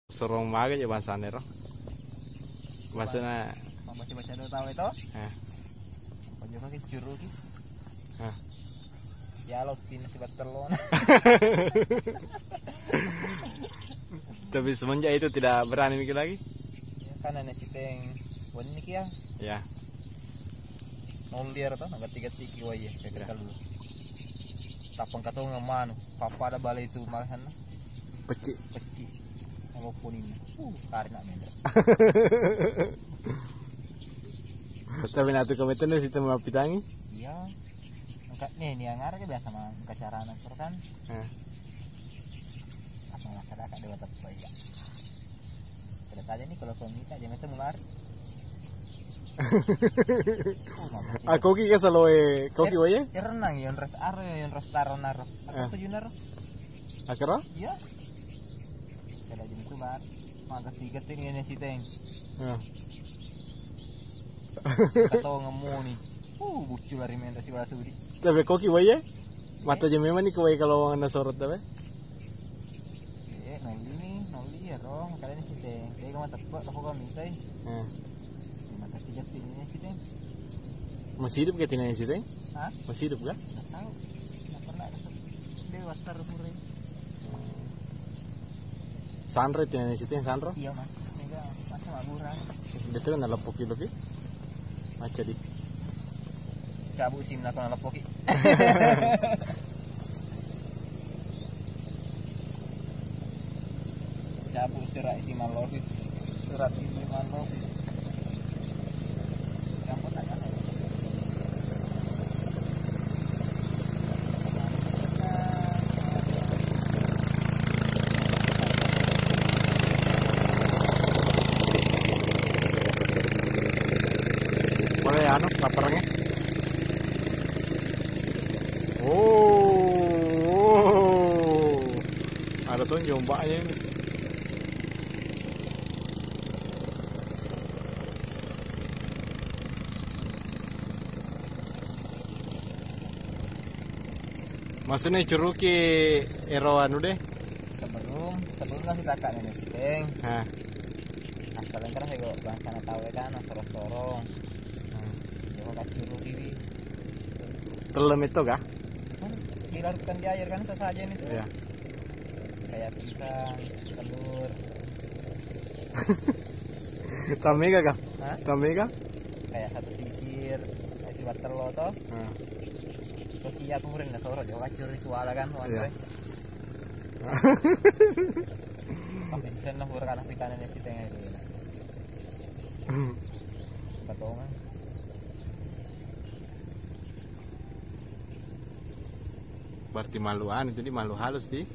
Sorong maga ya bahasanya roh. Maksudnya baca dulu tahu itu. Pojok kaki juru ki. Ya lo tin sebat telon. Tapi semenjak itu tidak berani mikir lagi. Ya, kan nenek siteng wani ki ya. Ya. Nol liar tuh, nggak tiga tiki waya kayak dulu. Tapang kata ngaman, papa ada balai itu malahan. Peci. Apapun ini, karena mendra. Tapi nanti komentar nih sistem apitangi. Iya, enggak nih yang ngarang biasa mah cara anak kan. Apa nggak sadar kak dewa terbaik ya. Pada tadi nih kalau komika jangan itu mular. Aku ki kesaloe, kau ki wae? Renang yang res aro yang res taronar. Aku tujuh naro. Akhirnya? Iya. Kada jam itu bar. Mangga tiga ting ini si teng. Kata ngemu nih. Bucu lari main si Basudi. Tapi kau ki wae? Mata jam memang nih kau kalau ngana sorot tapi? Noli ya roh. Kalian si teng. Kayak kamu tepuk aku kau minta. Mangga tiga ting ini si teng. Masih hidup kayak tina si teng? Masih hidup kan? Nggak tahu. Nggak pernah dewasa rumurnya. Sandro tina si teng Sandro? Iya mas. Mega masa maburan. Itu kan lepok ki. Aja di. Cabut sim nak kena lepoki. Cabut serat isi malofi. Serat isi malofi. Kamu tak ada. Boleh anu laparnya? Ada tuh jombaknya ini. Maksudnya curuki eroan udah? Sebelum kasih takak nenek siteng. Asalnya kan saya bahasa tahu kan sorong-sorong. Jauh kasih rugi. Telem itu kah? Dilarutkan di air kan sesajen itu. Iya. Kayak pisang, telur. Tamega kah? Tamega? Kayak satu sisir, kayak si telur toh. Terus iya kemudian nggak sorot, jauh kacur itu ala kan, Iya. Sampai di sana pura kalah pitanan si tengah itu. Batongan. Berarti maluan itu di malu halus di.